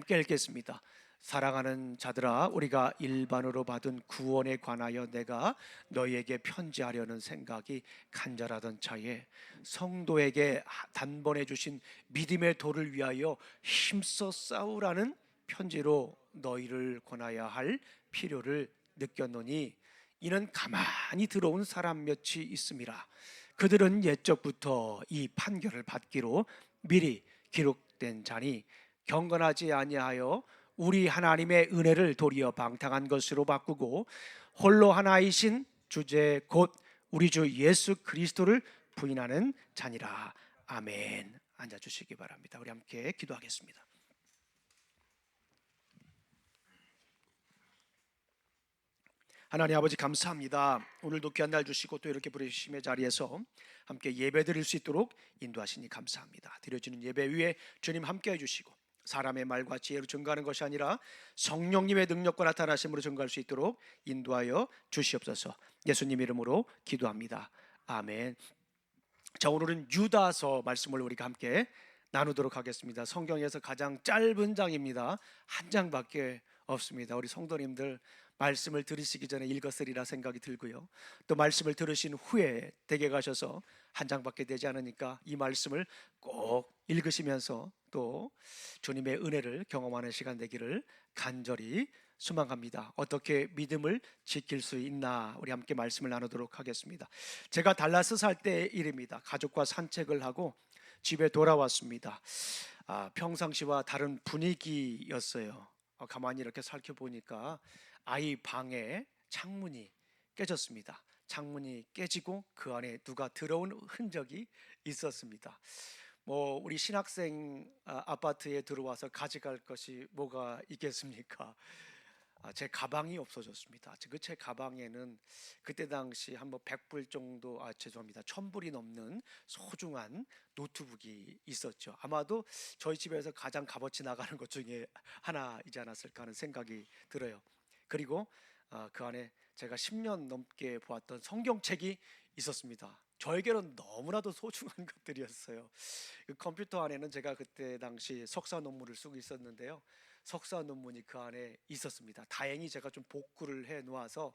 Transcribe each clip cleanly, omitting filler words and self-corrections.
함께 읽겠습니다. 사랑하는 자들아, 우리가 일반으로 받은 구원에 관하여 내가 너희에게 편지하려는 생각이 간절하던 차에 성도에게 단번에 주신 믿음의 도를 위하여 힘써 싸우라는 편지로 너희를 권하여 할 필요를 느꼈노니, 이는 가만히 들어온 사람 몇이 있음이라. 그들은 옛적부터 이 판결을 받기로 미리 기록된 자니 경건하지 아니하여 우리 하나님의 은혜를 도리어 방탕한 것으로 바꾸고 홀로 하나이신 주제 곧 우리 주 예수 그리스도를 부인하는 자니라. 아멘. 앉아주시기 바랍니다. 우리 함께 기도하겠습니다. 하나님 아버지, 감사합니다. 오늘도 귀한 날 주시고 또 이렇게 부르심의 자리에서 함께 예배 드릴 수 있도록 인도하시니 감사합니다. 드려지는 예배 위에 주님 함께 해주시고 사람의 말과 지혜로 증거하는 것이 아니라 성령님의 능력과 나타나심으로 증거할 수 있도록 인도하여 주시옵소서. 예수님 이름으로 기도합니다. 아멘. 자, 오늘은 유다서 말씀을 우리가 함께 나누도록 하겠습니다. 성경에서 가장 짧은 장입니다. 한 장밖에 없습니다. 우리 성도님들 말씀을 들으시기 전에 읽었으리라 생각이 들고요, 또 말씀을 들으신 후에 댁에 가셔서 한 장밖에 되지 않으니까 이 말씀을 꼭 읽으시면서 또 주님의 은혜를 경험하는 시간 되기를 간절히 소망합니다. 어떻게 믿음을 지킬 수 있나 우리 함께 말씀을 나누도록 하겠습니다. 제가 달라스 살 때 일입니다. 가족과 산책을 하고 집에 돌아왔습니다. 평상시와 다른 분위기였어요. 가만히 이렇게 살펴보니까 아이 방에 창문이 깨졌습니다. 창문이 깨지고 그 안에 누가 들어온 흔적이 있었습니다. 우리 신학생 아파트에 들어와서 가져갈 것이 뭐가 있겠습니까? 제 가방이 없어졌습니다. 제 가방에는 그때 당시 한 100불 정도, 죄송합니다, 1000불이 넘는 소중한 노트북이 있었죠. 아마도 저희 집에서 가장 값어치 나가는 것 중에 하나이지 않았을까 하는 생각이 들어요. 그리고 그 안에 제가 10년 넘게 보았던 성경책이 있었습니다. 저에게는 너무나도 소중한 것들이었어요. 그 컴퓨터 안에는 제가 그때 당시 석사 논문을 쓰고 있었는데요, 석사 논문이 그 안에 있었습니다. 다행히 제가 좀 복구를 해 놓아서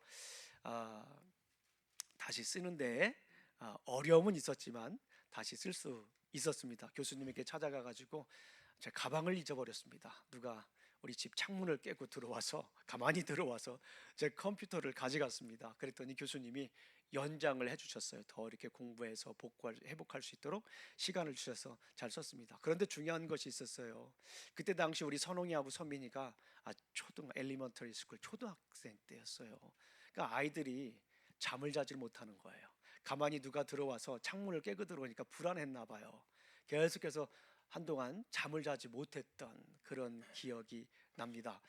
다시 쓰는데 어려움은 있었지만 다시 쓸 수 있었습니다. 교수님에게 찾아가 가지고 제 가방을 잊어버렸습니다. 누가 우리 집 창문을 깨고 들어와서, 가만히 들어와서 제 컴퓨터를 가져갔습니다. 그랬더니 교수님이 연장을 해주셨어요. 더 이렇게 공부해서 회복할 수 있도록 시간을 주셔서 잘 썼습니다. 그런데 중요한 것이 있었어요. 그때 당시 우리 선홍이하고 선민이가 엘리먼터리 스쿨 초등학생 때였어요. 그러니까 아이들이 잠을 자질 못하는 거예요. 가만히 누가 들어와서 창문을 깨고 들어오니까 불안했나 봐요. 계속해서 한동안 잠을 자지 못했던 그런 기억이 납니다.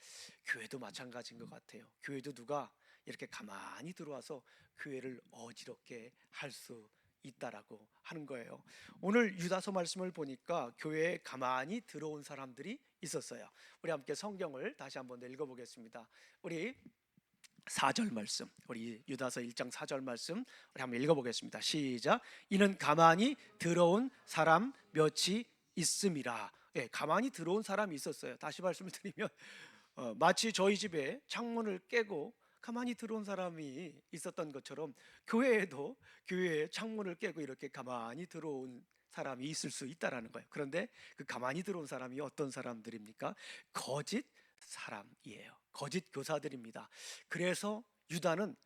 교회도 마찬가지인 것 같아요. 교회도 누가 이렇게 가만히 들어와서 교회를 어지럽게 할 수 있다라고 하는 거예요. 오늘 유다서 말씀을 보니까 교회에 가만히 들어온 사람들이 있었어요. 우리 함께 성경을 다시 한번 읽어보겠습니다. 우리 4절 말씀, 우리 유다서 1장 4절 말씀 우리 한번 읽어보겠습니다. 시작. 이는 가만히 들어온 사람 몇이 있음이라. 가만히 들어온 사람이 있었어요. 다시 말씀을 드리면 마치 저희 집에 창문을 깨고 가만히 들어온 사람이 있었던 것처럼 교회에도 교회에 창문을 깨고 이렇게 가만히 들어온 사람이 있을 수 있다라는 거예요. 그런데 그 가만히 들어온 사람이 어떤 사람들입니까? 거짓 사람이에요. 거짓 교사들입니다. 그래서 유다는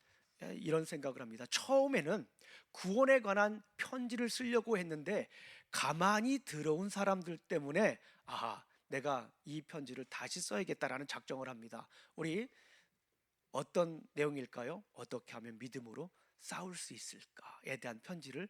이런 생각을 합니다. 처음에는 구원에 관한 편지를 쓰려고 했는데 가만히 들어온 사람들 때문에 내가 이 편지를 다시 써야겠다라는 작정을 합니다. 우리 어떤 내용일까요? 어떻게 하면 믿음으로 싸울 수 있을까에 대한 편지를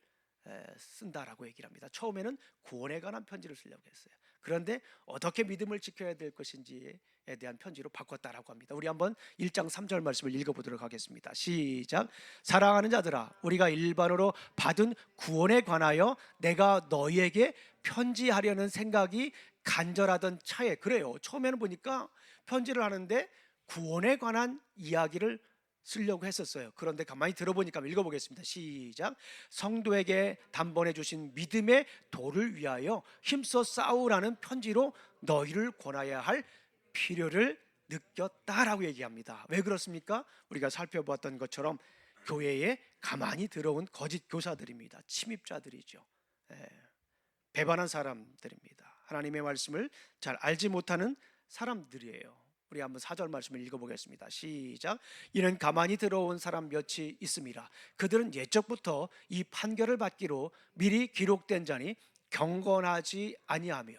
쓴다라고 얘기를 합니다. 처음에는 구원에 관한 편지를 쓰려고 했어요. 그런데 어떻게 믿음을 지켜야 될 것인지에 대한 편지로 바꿨다라고 합니다. 우리 한번 1장 3절 말씀을 읽어보도록 하겠습니다. 시작. 사랑하는 자들아, 우리가 일반으로 받은 구원에 관하여 내가 너희에게 편지하려는 생각이 간절하던 차에, 그래요, 처음에는 보니까 편지를 하는데 구원에 관한 이야기를 쓰려고 했었어요. 그런데 가만히 들어보니까 읽어보겠습니다. 시작. 성도에게 단번에 주신 믿음의 도를 위하여 힘써 싸우라는 편지로 너희를 권하여 할 필요를 느꼈다라고 얘기합니다. 왜 그렇습니까? 우리가 살펴보았던 것처럼 교회에 가만히 들어온 거짓 교사들입니다. 침입자들이죠. 예, 배반한 사람들입니다. 하나님의 말씀을 잘 알지 못하는 사람들이에요. 우리 한번 4절 말씀을 읽어보겠습니다. 시작. 이는 가만히 들어온 사람 몇이 있습니다. 그들은 옛적부터 이 판결을 받기로 미리 기록된 자니 경건하지 아니하며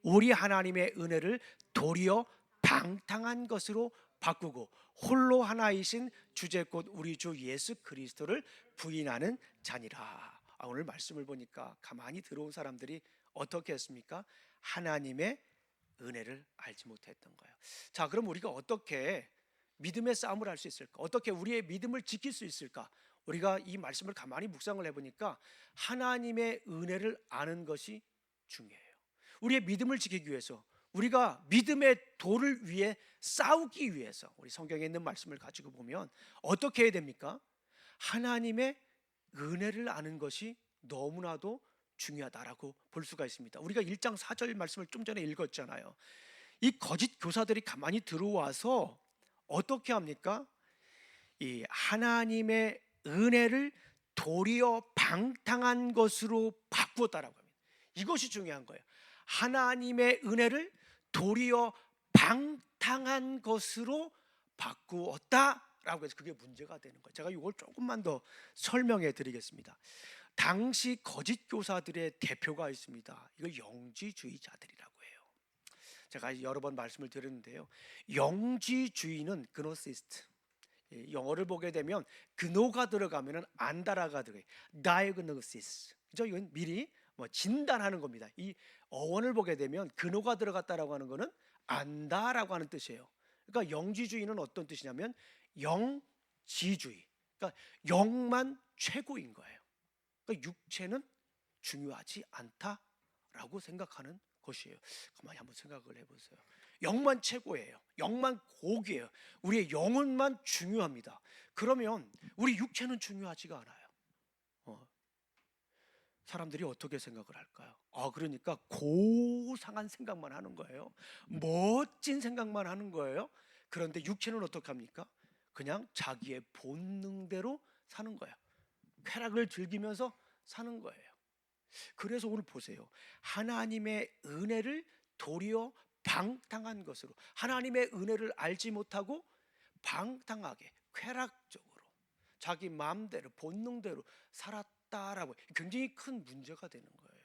우리 하나님의 은혜를 도리어 방탕한 것으로 바꾸고 홀로 하나이신 주제 곧 우리 주 예수 그리스도를 부인하는 자니라. 오늘 말씀을 보니까 가만히 들어온 사람들이 어떻게 했습니까? 하나님의 은혜를 알지 못했던 거예요. 자, 그럼 우리가 어떻게 믿음의 싸움을 할 수 있을까? 어떻게 우리의 믿음을 지킬 수 있을까? 우리가 이 말씀을 가만히 묵상을 해보니까 하나님의 은혜를 아는 것이 중요해요. 우리의 믿음을 지키기 위해서, 우리가 믿음의 도를 위해 싸우기 위해서 우리 성경에 있는 말씀을 가지고 보면 어떻게 해야 됩니까? 하나님의 은혜를 아는 것이 너무나도 중요하다라고 볼 수가 있습니다. 우리가 1장 4절 말씀을 좀 전에 읽었잖아요. 이 거짓 교사들이 가만히 들어와서 어떻게 합니까? 이 하나님의 은혜를 도리어 방탕한 것으로 바꾸었다라고 합니다. 이것이 중요한 거예요. 하나님의 은혜를 도리어 방탕한 것으로 바꾸었다라고 해서 그게 문제가 되는 거예요. 제가 이걸 조금만 더 설명해 드리겠습니다. 당시 거짓 교사들의 대표가 있습니다. 이거 영지주의자들이라고 해요. 제가 여러 번 말씀을 드렸는데요. 영지주의는 그노시스트. 영어를 보게 되면 그노가 들어가면은 안다라가 들어가요. diagnosis. 그죠? 이건 미리 진단하는 겁니다. 이 어원을 보게 되면 그노가 들어갔다라고 하는 거는 안다라고 하는 뜻이에요. 그러니까 영지주의는 어떤 뜻이냐면 영지주의. 그러니까 영만 최고인 거예요. 그러니까 육체는 중요하지 않다라고 생각하는 것이에요. 가만히 한번 생각을 해보세요. 영만 최고예요. 영만 고귀해요. 우리의 영혼만 중요합니다. 그러면 우리 육체는 중요하지가 않아요. 사람들이 어떻게 생각을 할까요? 그러니까 고상한 생각만 하는 거예요. 멋진 생각만 하는 거예요. 그런데 육체는 어떻게 합니까? 그냥 자기의 본능대로 사는 거예요. 쾌락을 즐기면서 사는 거예요. 그래서 오늘 보세요. 하나님의 은혜를 도리어 방탕한 것으로, 하나님의 은혜를 알지 못하고 방탕하게 쾌락적으로 자기 마음대로 본능대로 살았다라고 굉장히 큰 문제가 되는 거예요.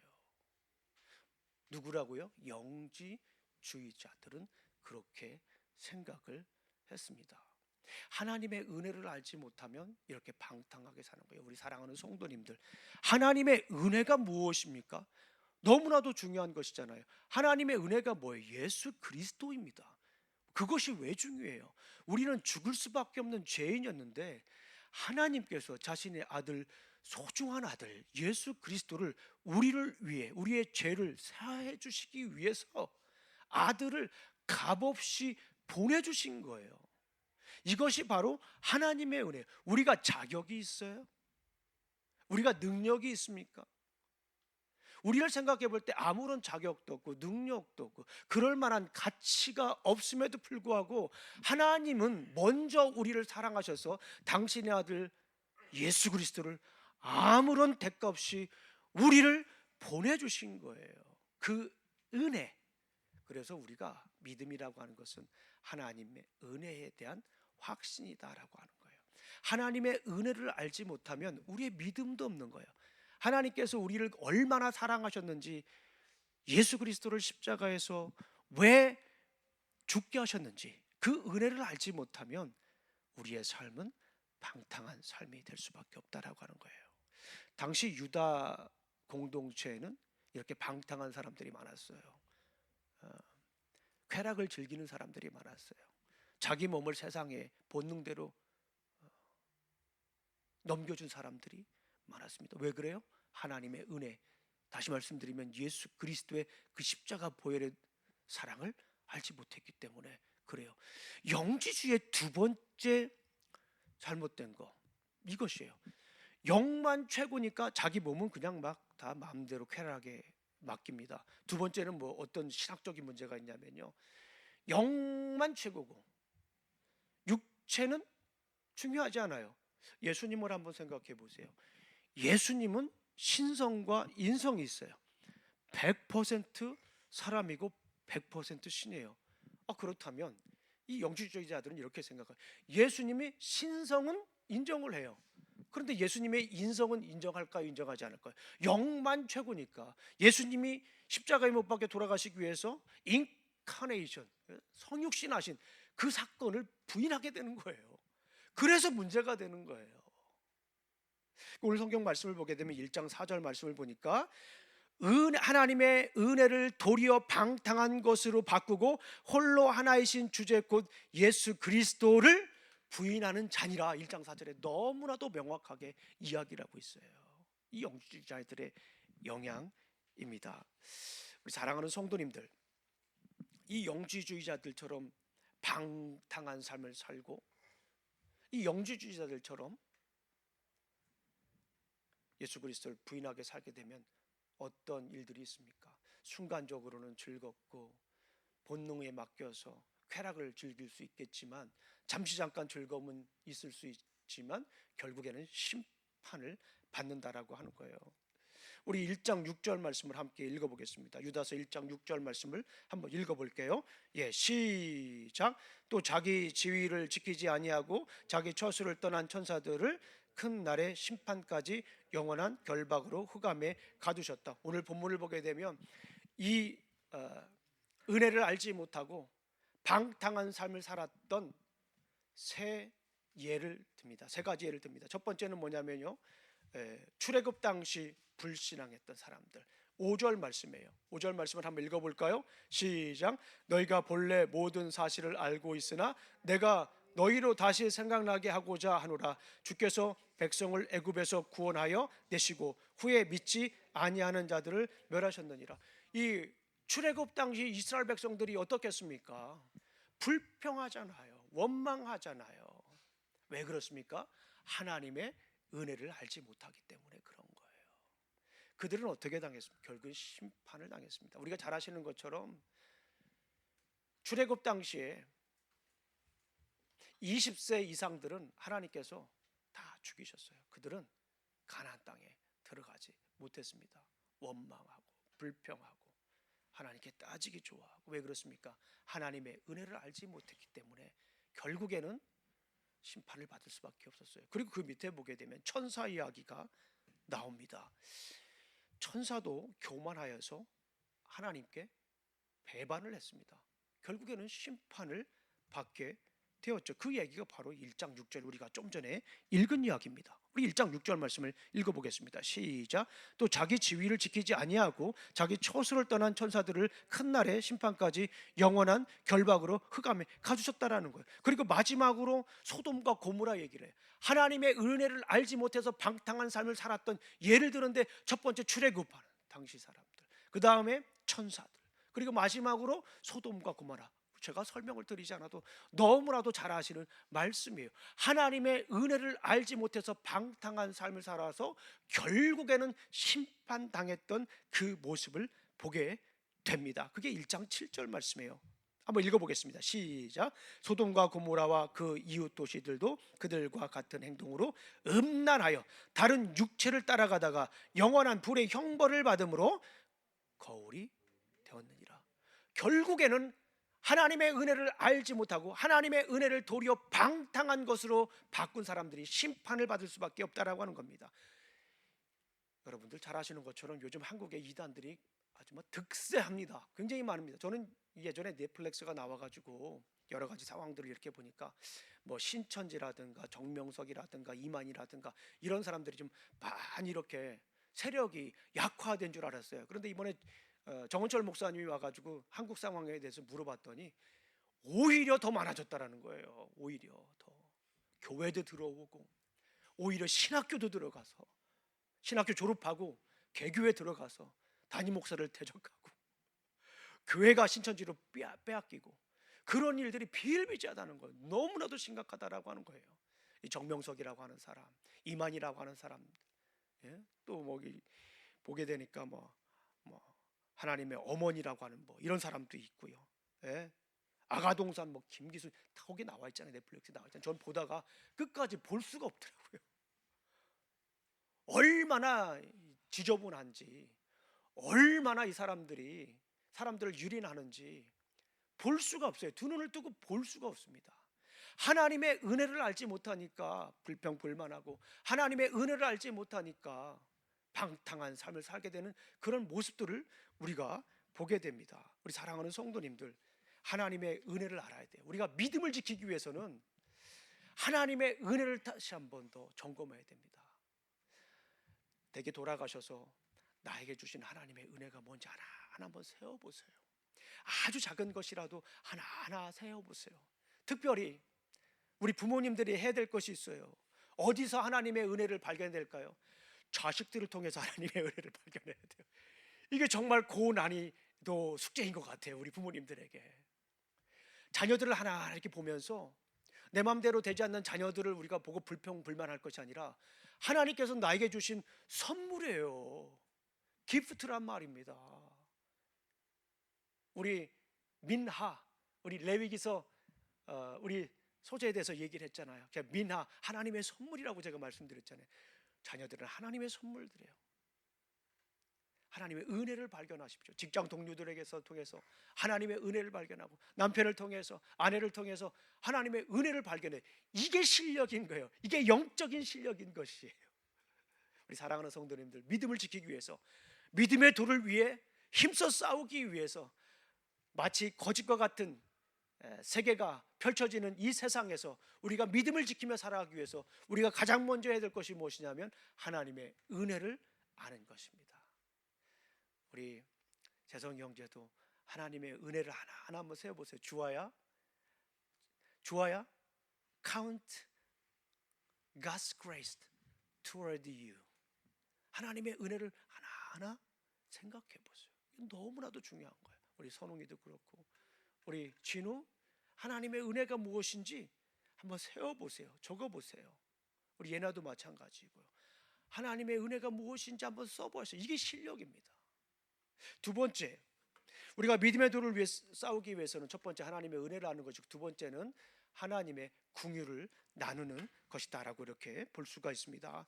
누구라고요? 영지주의자들은 그렇게 생각을 했습니다. 하나님의 은혜를 알지 못하면 이렇게 방탕하게 사는 거예요. 우리 사랑하는 성도님들, 하나님의 은혜가 무엇입니까? 너무나도 중요한 것이잖아요. 하나님의 은혜가 뭐예요? 예수 그리스도입니다. 그것이 왜 중요해요? 우리는 죽을 수밖에 없는 죄인이었는데 하나님께서 자신의 아들, 소중한 아들 예수 그리스도를 우리를 위해, 우리의 죄를 사해 주시기 위해서 아들을 값없이 보내주신 거예요. 이것이 바로 하나님의 은혜예요. 우리가 자격이 있어요? 우리가 능력이 있습니까? 우리를 생각해 볼 때 아무런 자격도 없고 능력도 없고 그럴 만한 가치가 없음에도 불구하고 하나님은 먼저 우리를 사랑하셔서 당신의 아들 예수 그리스도를 아무런 대가 없이 우리를 보내주신 거예요. 그 은혜. 그래서 우리가 믿음이라고 하는 것은 하나님의 은혜에 대한 확신이다라고 하는 거예요. 하나님의 은혜를 알지 못하면 우리의 믿음도 없는 거예요. 하나님께서 우리를 얼마나 사랑하셨는지, 예수 그리스도를 십자가에서 왜 죽게 하셨는지 그 은혜를 알지 못하면 우리의 삶은 방탕한 삶이 될 수밖에 없다라고 하는 거예요. 당시 유다 공동체에는 이렇게 방탕한 사람들이 많았어요. 쾌락을 즐기는 사람들이 많았어요. 자기 몸을 세상에 본능대로 넘겨준 사람들이 많았습니다. 왜 그래요? 하나님의 은혜, 다시 말씀드리면 예수 그리스도의 그 십자가 보혈의 사랑을 알지 못했기 때문에 그래요. 영지주의 두 번째 잘못된 거 이것이에요. 영만 최고니까 자기 몸은 그냥 막 다 마음대로 쾌락하게 맡깁니다. 두 번째는 뭐 어떤 신학적인 문제가 있냐면요, 영만 최고고 육체는 중요하지 않아요. 예수님을 한번 생각해 보세요. 예수님은 신성과 인성이 있어요. 100% 사람이고 100% 신이에요. 그렇다면 이 영주주의자들은 이렇게 생각해요. 예수님이 신성은 인정을 해요. 그런데 예수님의 인성은 인정할까요? 인정하지 않을까요? 영만 최고니까 예수님이 십자가에 못 박혀 돌아가시기 위해서 인카네이션, 성육신하신 그 사건을 부인하게 되는 거예요. 그래서 문제가 되는 거예요. 오늘 성경 말씀을 보게 되면 1장 4절 말씀을 보니까 하나님의 은혜를 도리어 방탕한 것으로 바꾸고 홀로 하나이신 주제 곧 예수 그리스도를 부인하는 자니라. 1장 4절에 너무나도 명확하게 이야기를 하고 있어요. 이 영주주의자들의 영향입니다. 우리 사랑하는 성도님들, 이 영주주의자들처럼 방탕한 삶을 살고 이 영주주의자들처럼 예수 그리스도를 부인하게 살게 되면 어떤 일들이 있습니까? 순간적으로는 즐겁고 본능에 맡겨서 쾌락을 즐길 수 있겠지만, 잠시 잠깐 즐거움은 있을 수 있지만 결국에는 심판을 받는다라고 하는 거예요. 우리 1장 6절 말씀을 함께 읽어보겠습니다. 유다서 1장 6절 말씀을 한번 읽어볼게요. 시작. 또 자기 지위를 지키지 아니하고 자기 처소를 떠난 천사들을 큰 날의 심판까지 영원한 결박으로 흑암에 가두셨다. 오늘 본문을 보게 되면 이 은혜를 알지 못하고 방탕한 삶을 살았던 세 예를 듭니다. 세 가지 예를 듭니다. 첫 번째는 뭐냐면요, 출애굽 당시 불신앙했던 사람들. 5절 말씀이에요. 5절 말씀을 한번 읽어볼까요? 시작. 너희가 본래 모든 사실을 알고 있으나 내가 너희로 다시 생각나게 하고자 하노라. 주께서 백성을 애굽에서 구원하여 내시고 후에 믿지 아니하는 자들을 멸하셨느니라. 이 출애굽 당시 이스라엘 백성들이 어떻겠습니까? 불평하잖아요. 원망하잖아요. 왜 그렇습니까? 하나님의 은혜를 알지 못하기 때문에 그런 거예요. 그들은 어떻게 당했습니까? 결국 심판을 당했습니다. 우리가 잘 아시는 것처럼 출애굽 당시에 20세 이상들은 하나님께서 다 죽이셨어요. 그들은 가나안 땅에 들어가지 못했습니다. 원망하고 불평하고 하나님께 따지기 좋아하고. 왜 그렇습니까? 하나님의 은혜를 알지 못했기 때문에 결국에는 심판을 받을 수밖에 없었어요. 그리고 그 밑에 보게 되면 천사 이야기가 나옵니다. 천사도 교만하여서 하나님께 배반을 했습니다. 결국에는 심판을 받게 되었죠. 그 얘기가 바로 1장 6절 우리가 좀 전에 읽은 이야기입니다. 우리 1장 6절 말씀을 읽어보겠습니다. 시작. 또 자기 지위를 지키지 아니하고 자기 처소를 떠난 천사들을 큰 날의 심판까지 영원한 결박으로 흑암에 가두셨다라는 거예요. 그리고 마지막으로 소돔과 고모라 얘기를 해요. 하나님의 은혜를 알지 못해서 방탕한 삶을 살았던 예를 드는데, 첫 번째 출애굽하는 당시 사람들, 그 다음에 천사들, 그리고 마지막으로 소돔과 고모라. 제가 설명을 드리지 않아도 너무나도 잘 아시는 말씀이에요. 하나님의 은혜를 알지 못해서 방탕한 삶을 살아서 결국에는 심판당했던 그 모습을 보게 됩니다. 그게 1장 7절 말씀이에요. 한번 읽어보겠습니다. 시작. 소돔과 고모라와 그 이웃 도시들도 그들과 같은 행동으로 음란하여 다른 육체를 따라가다가 영원한 불의 형벌을 받음으로 거울이 되었느니라. 결국에는 하나님의 은혜를 알지 못하고 하나님의 은혜를 도리어 방탕한 것으로 바꾼 사람들이 심판을 받을 수밖에 없다라고 하는 겁니다. 여러분들 잘 아시는 것처럼 요즘 한국의 이단들이 아주 득세합니다. 굉장히 많습니다. 저는 예전에 넷플릭스가 나와가지고 여러 가지 상황들을 이렇게 보니까 신천지라든가 정명석이라든가 이만희라든가 이런 사람들이 좀 많이 이렇게 세력이 약화된 줄 알았어요. 그런데 이번에 정은철 목사님이 와가지고 한국 상황에 대해서 물어봤더니 오히려 더 많아졌다라는 거예요. 오히려 더 교회도 들어오고 오히려 신학교도 들어가서 신학교 졸업하고 개교에 들어가서 담임 목사를 대적하고 교회가 신천지로 빼앗기고 그런 일들이 비일비재하다는 거예요. 너무나도 심각하다라고 하는 거예요. 이 정명석이라고 하는 사람, 이만희라고 하는 사람, 또 보게 되니까 하나님의 어머니라고 하는 이런 사람도 있고요. 아가동산 뭐 김기수 거기 나와 있잖아요. 넷플릭스에 나와 있잖아요. 전 보다가 끝까지 볼 수가 없더라고요. 얼마나 지저분한지, 얼마나 이 사람들이 사람들을 유린하는지 볼 수가 없어요. 두 눈을 뜨고 볼 수가 없습니다. 하나님의 은혜를 알지 못하니까 불평불만하고, 하나님의 은혜를 알지 못하니까 방탕한 삶을 살게 되는 그런 모습들을 우리가 보게 됩니다. 우리 사랑하는 성도님들, 하나님의 은혜를 알아야 돼요. 우리가 믿음을 지키기 위해서는 하나님의 은혜를 다시 한 번 더 점검해야 됩니다. 댁에 돌아가셔서 나에게 주신 하나님의 은혜가 뭔지 하나 한번 세어보세요. 아주 작은 것이라도 하나하나 세어보세요. 특별히 우리 부모님들이 해야 될 것이 있어요. 어디서 하나님의 은혜를 발견해야 될까요? 자식들을 통해서 하나님의 은혜를 발견해야 돼요. 이게 정말 고난이도 숙제인 것 같아요. 우리 부모님들에게 자녀들을 하나하나 이렇게 보면서 내 마음대로 되지 않는 자녀들을 우리가 보고 불평불만할 것이 아니라 하나님께서 나에게 주신 선물이에요. 기프트란 말입니다. 우리 민하, 우리 레위기서 우리 소재에 대해서 얘기를 했잖아요. 민하, 하나님의 선물이라고 제가 말씀드렸잖아요. 자녀들은 하나님의 선물들이에요. 하나님의 은혜를 발견하십시오. 직장 동료들에게서 통해서 하나님의 은혜를 발견하고, 남편을 통해서, 아내를 통해서 하나님의 은혜를 발견해. 이게 실력인 거예요. 이게 영적인 실력인 것이에요. 우리 사랑하는 성도님들, 믿음을 지키기 위해서, 믿음의 도를 위해 힘써 싸우기 위해서, 마치 거짓과 같은 세계가 펼쳐지는 이 세상에서 우리가 믿음을 지키며 살아가기 위해서 우리가 가장 먼저 해야 될 것이 무엇이냐면 하나님의 은혜를 아는 것입니다. 우리 재성 형제도 하나님의 은혜를 하나하나 한번 세어보세요. 주아야 count God's grace toward you. 하나님의 은혜를 하나하나 생각해 보세요. 이건 너무나도 중요한 거예요. 우리 선웅이도 그렇고, 우리 진우, 하나님의 은혜가 무엇인지 한번 세어보세요. 적어보세요. 우리 예나도 마찬가지고요. 하나님의 은혜가 무엇인지 한번 써보세요. 이게 실력입니다. 두 번째, 우리가 믿음의 도를 위해 싸우기 위해서는 첫 번째 하나님의 은혜를 아는 것이고, 두 번째는 하나님의 긍휼을 나누는 것이다라고 이렇게 볼 수가 있습니다.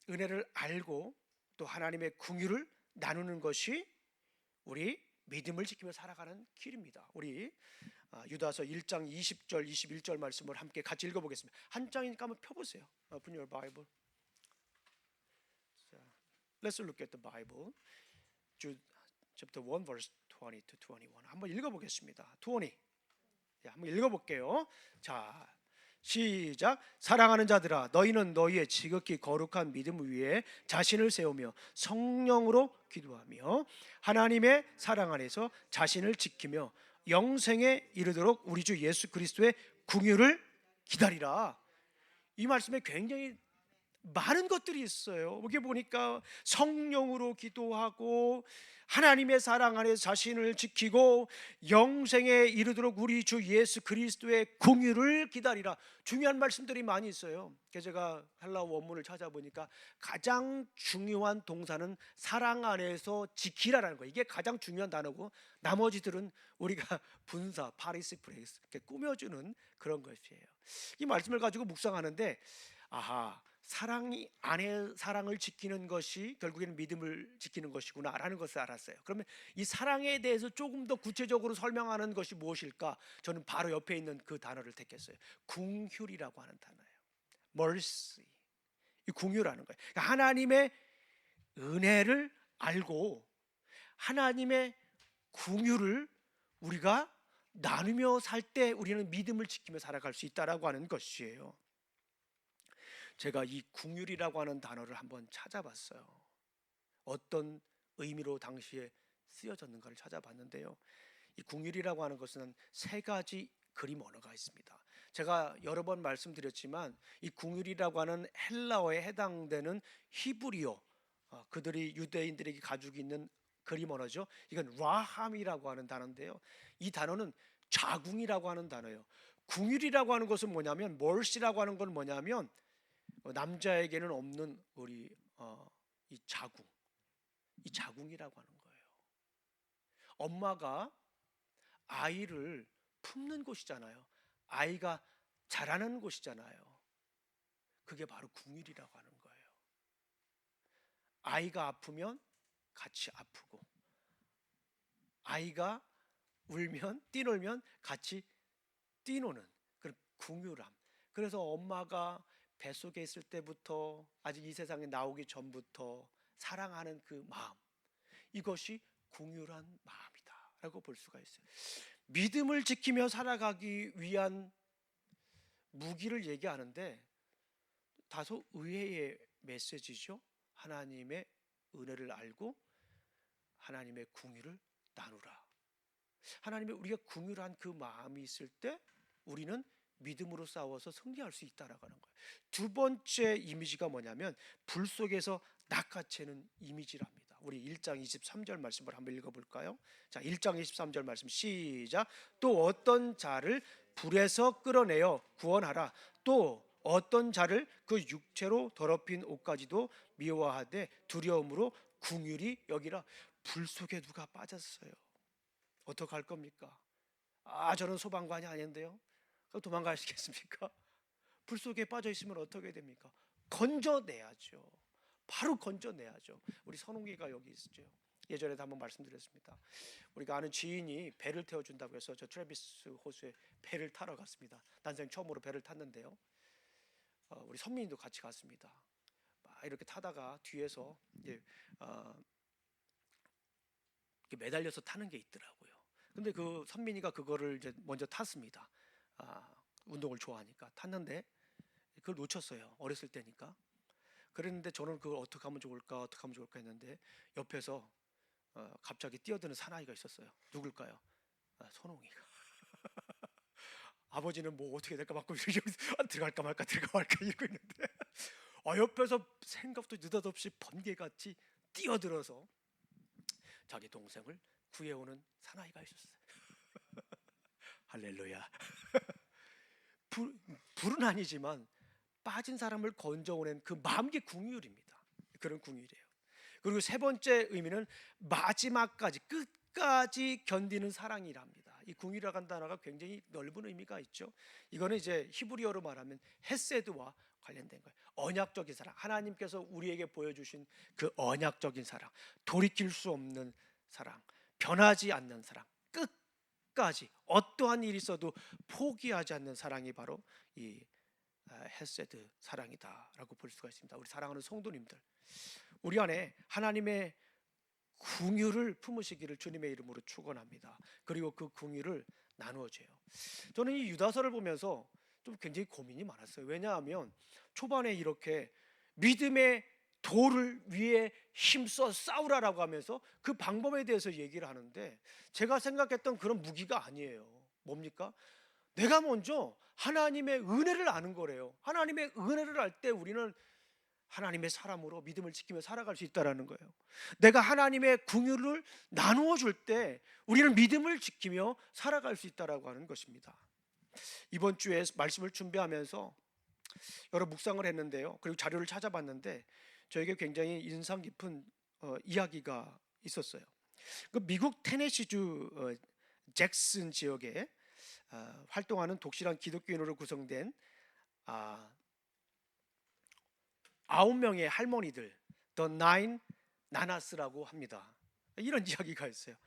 은혜를 알고 또 하나님의 긍휼을 나누는 것이 우리 믿음을 지키며 살아가는 길입니다. 우리 유다서 1장 20절 21절 말씀을 함께 같이 읽어보겠습니다. 한 장이니까 한번 펴보세요. Open your Bible. Let's look at the Bible. Jude chapter 1 verse 20 to 21. 한번 읽어보겠습니다. 20. 한번 읽어볼게요. 자, 시작. 사랑하는 자들아, 너희는 너희의 지극히 거룩한 믿음 위에 자신을 세우며 성령으로 기도하며 하나님의 사랑 안에서 자신을 지키며 영생에 이르도록 우리 주 예수 그리스도의 긍휼을 기다리라. 이 말씀에 굉장히 많은 것들이 있어요. 여기 보니까 성령으로 기도하고 하나님의 사랑 안에 자신을 지키고 영생에 이르도록 우리 주 예수 그리스도의 긍휼을 기다리라. 중요한 말씀들이 많이 있어요. 제가 헬라어 원문을 찾아보니까 가장 중요한 동사는 사랑 안에서 지키라라는 거예요. 이게 가장 중요한 단어고, 나머지들은 우리가 분사, 파리시프레이스 이렇게 꾸며주는 그런 것이에요. 이 말씀을 가지고 묵상하는데, 아하, 사랑이 안에 사랑을 지키는 것이 결국에는 믿음을 지키는 것이구나라는 것을 알았어요. 그러면 이 사랑에 대해서 조금 더 구체적으로 설명하는 것이 무엇일까? 저는 바로 옆에 있는 그 단어를 택했어요. 긍휼이라고 하는 단어예요. mercy. 이 긍휼하는 거예요. 그러니까 하나님의 은혜를 알고 하나님의 긍휼을 우리가 나누며 살 때 우리는 믿음을 지키며 살아갈 수 있다라고 하는 것이에요. 제가 이 긍휼이라고 하는 단어를 한번 찾아봤어요. 어떤 의미로 당시에 쓰여졌는가를 찾아봤는데요. 이 긍휼이라고 하는 것은 세 가지 그림 언어가 있습니다. 제가 여러 번 말씀드렸지만 이 긍휼이라고 하는 헬라어에 해당되는 히브리어, 그들이 유대인들에게 가지고 있는 그림 언어죠. 이건 라함이라고 하는 단어인데요. 이 단어는 자궁이라고 하는 단어예요. 긍휼이라고 하는 것은 뭐냐면, 멀시라고 하는 건 뭐냐면 남자에게는 없는 우리 이 자궁, 이 자궁이라고 하는 거예요. 엄마가 아이를 품는 곳이잖아요. 아이가 자라는 곳이잖아요. 그게 바로 궁일이라고 하는 거예요. 아이가 아프면 같이 아프고, 아이가 울면 뛰놀면 같이 뛰노는 그런 궁유람. 그래서 엄마가 뱃속에 있을 때부터 아직 이 세상에 나오기 전부터 사랑하는 그 마음, 이것이 궁유란 마음이다라고 볼 수가 있어요. 믿음을 지키며 살아가기 위한 무기를 얘기하는데 다소 의외의 메시지죠. 하나님의 은혜를 알고 하나님의 궁유를 나누라. 하나님의 우리가 궁유한 그 마음이 있을 때 우리는 믿음으로 싸워서 승리할 수 있다라고 하는 거예요. 두 번째 이미지가 뭐냐면 불 속에서 낚아채는 이미지랍니다. 우리 1장 23절 말씀을 한번 읽어볼까요? 자, 1장 23절 말씀 시작. 또 어떤 자를 불에서 끌어내어 구원하라. 또 어떤 자를 그 육체로 더럽힌 옷까지도 미워하되 두려움으로 궁휼히 여기라. 불 속에 누가 빠졌어요. 어떡할 겁니까? 아, 저는 소방관이 아닌데요. 그럼 도망가시겠습니까? 불 속에 빠져 있으면 어떻게 됩니까? 건져내야죠. 바로 건져내야죠. 우리 선홍이가 여기 있죠. 예전에도 한번 말씀드렸습니다. 우리가 아는 지인이 배를 태워준다고 해서 저 트래비스 호수에 배를 타러 갔습니다. 난생 처음으로 배를 탔는데요. 우리 선민이도 같이 갔습니다. 막 이렇게 타다가 뒤에서 이제 이렇게 매달려서 타는 게 있더라고요. 근데 그 선민이가 그거를 이제 먼저 탔습니다. 운동을 좋아하니까 탔는데 그걸 놓쳤어요. 어렸을 때니까. 그랬는데 저는 그걸 어떻게 하면 좋을까 했는데 옆에서 갑자기 뛰어드는 사나이가 있었어요. 누굴까요? 선홍이가. 아버지는 뭐 어떻게 될까 막 들어갈까 말까 이러고 있는데 옆에서 생각도 느닷없이 번개같이 뛰어들어서 자기 동생을 구해오는 사나이가 있었어요. 할렐루야. 불은 아니지만 빠진 사람을 건져오는 그 마음의 궁율입니다. 그런 궁율이에요. 그리고 세 번째 의미는 마지막까지 끝까지 견디는 사랑이랍니다. 이 궁율이라고 하는 단어가 굉장히 넓은 의미가 있죠. 이거는 이제 히브리어로 말하면 헤세드와 관련된 거예요. 언약적인 사랑, 하나님께서 우리에게 보여주신 그 언약적인 사랑, 돌이킬 수 없는 사랑, 변하지 않는 사랑, 끝까지 어떠한 일이 있어도 포기하지 않는 사랑이 바로 이 헤세드 사랑이다라고 볼 수가 있습니다. 우리 사랑하는 성도님들, 우리 안에 하나님의 궁유를 품으시기를 주님의 이름으로 축원합니다. 그리고 그 궁유를 나누어줘요. 저는 이 유다서를 보면서 좀 굉장히 고민이 많았어요. 왜냐하면 초반에 이렇게 믿음의 도를 위해 힘써 싸우라라고 하면서 그 방법에 대해서 얘기를 하는데 제가 생각했던 그런 무기가 아니에요. 뭡니까? 내가 먼저 하나님의 은혜를 아는 거래요. 하나님의 은혜를 알 때 우리는 하나님의 사람으로 믿음을 지키며 살아갈 수 있다라는 거예요. 내가 하나님의 궁유를 나누어 줄 때 우리는 믿음을 지키며 살아갈 수 있다라고 하는 것입니다. 이번 주에 말씀을 준비하면서 여러 묵상을 했는데요. 그리고 자료를 찾아봤는데 저에게 굉장히 인상 깊은 이야기가 있었어요. 그 미국 테네시주 잭슨 지역에 활동하는 독실한 기독교인으로 구성된 9명의 할머니들, The Nine 나나스라고 합니다. 이런 이야기가 있어요.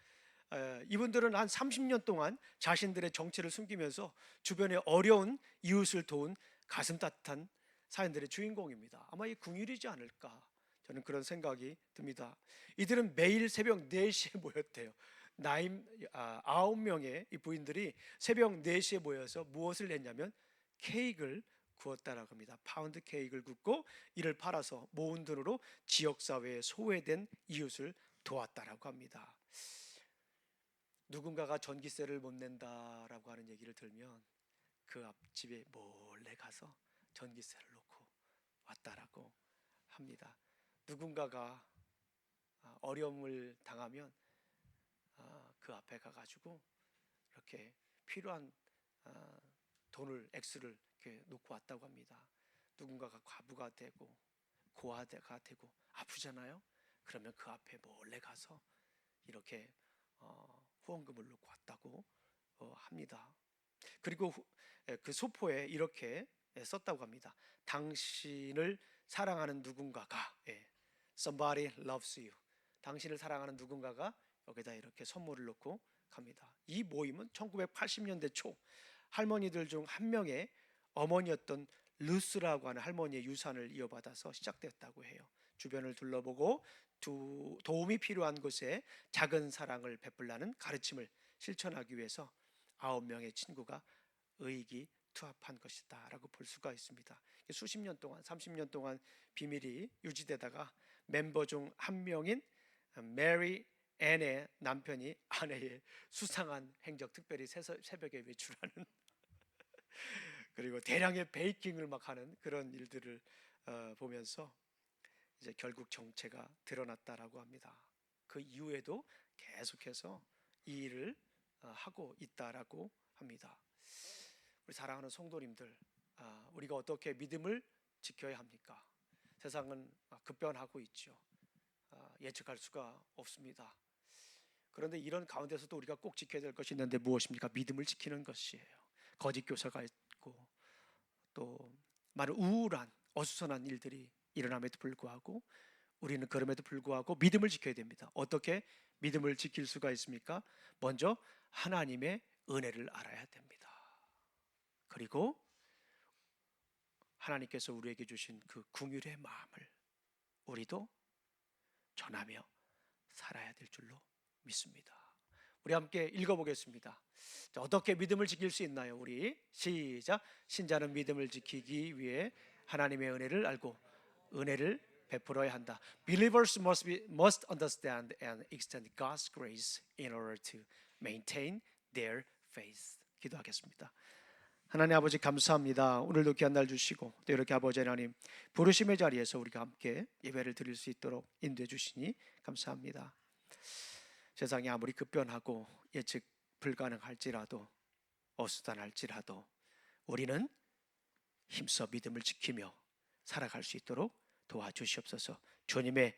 이분들은 한 30년 동안 자신들의 정체를 숨기면서 주변의 어려운 이웃을 도운 가슴 따뜻한 사연들의 주인공입니다. 아마 이 궁율이지 않을까 저는 그런 생각이 듭니다. 이들은 매일 새벽 4시에 모였대요. 9명의 이 부인들이 새벽 4시에 모여서 무엇을 했냐면 케이크를 구웠다라고 합니다. 파운드 케이크를 굽고 이를 팔아서 모은 돈으로 지역사회에 소외된 이웃을 도왔다라고 합니다. 누군가가 전기세를 못 낸다라고 하는 얘기를 들면 그 앞집에 몰래 가서 전기세를 놓고 왔다라고 합니다. 누군가가 어려움을 당하면 그 앞에 가가지고 이렇게 필요한 돈을 액수를 이렇게 놓고 왔다고 합니다. 누군가가 과부가 되고 고아가 되고 아프잖아요. 그러면 그 앞에 몰래 가서 이렇게 후원금을 놓고 왔다고 합니다. 그리고 그 소포에 이렇게 썼다고 합니다. 당신을 사랑하는 누군가가, somebody loves you. 당신을 사랑하는 누군가가 여기다 이렇게 선물을 놓고 갑니다. 이 모임은 1980년대 초 할머니들 중 한 명의 어머니였던 루스라고 하는 할머니의 유산을 이어받아서 시작되었다고 해요. 주변을 둘러보고 도움이 필요한 곳에 작은 사랑을 베풀라는 가르침을 실천하기 위해서 9명의 친구가 의기투합한 것이다 라고 볼 수가 있습니다. 수십 년 동안, 30년 동안 비밀이 유지되다가 멤버 중 한 명인 메리 앤의 남편이 아내의 수상한 행적, 특별히 새벽에 외출하는 그리고 대량의 베이킹을 막 하는 그런 일들을 보면서 이제 결국 정체가 드러났다라고 합니다. 그 이후에도 계속해서 이 일을 하고 있다라고 합니다. 우리 사랑하는 성도님들, 우리가 어떻게 믿음을 지켜야 합니까? 세상은 급변하고 있죠. 예측할 수가 없습니다. 그런데 이런 가운데서도 우리가 꼭 지켜야 될 것이 있는데 무엇입니까? 믿음을 지키는 것이에요. 거짓 교사가 있고 또 많은 우울한 어수선한 일들이 일어남에도 불구하고 우리는 그럼에도 불구하고 믿음을 지켜야 됩니다. 어떻게 믿음을 지킬 수가 있습니까? 먼저 하나님의 은혜를 알아야 됩니다. 그리고 하나님께서 우리에게 주신 그 긍휼의 마음을 우리도 전하며 살아야 될 줄로 믿습니다. 우리 함께 읽어보겠습니다. 자, 어떻게 믿음을 지킬 수 있나요? 우리 시작. 신자는 믿음을 지키기 위해 하나님의 은혜를 알고 은혜를 베풀어야 한다. Believers must understand and extend God's grace in order to maintain their faith. 기도하겠습니다. 하나님 아버지 감사합니다. 오늘도 귀한 날 주시고 또 이렇게 아버지 하나님 부르심의 자리에서 우리가 함께 예배를 드릴 수 있도록 인도해 주시니 감사합니다. 세상이 아무리 급변하고 예측 불가능할지라도 어수선할지라도 우리는 힘써 믿음을 지키며 살아갈 수 있도록 도와주시옵소서. 주님의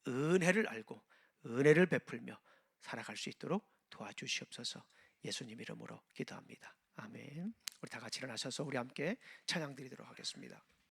은혜를 알고 은혜를 베풀며 살아갈 수 있도록 도와주시옵소서. 예수님 이름으로 기도합니다. 아멘. 우리 다 같이 일어나셔서 우리 함께 찬양 드리도록 하겠습니다.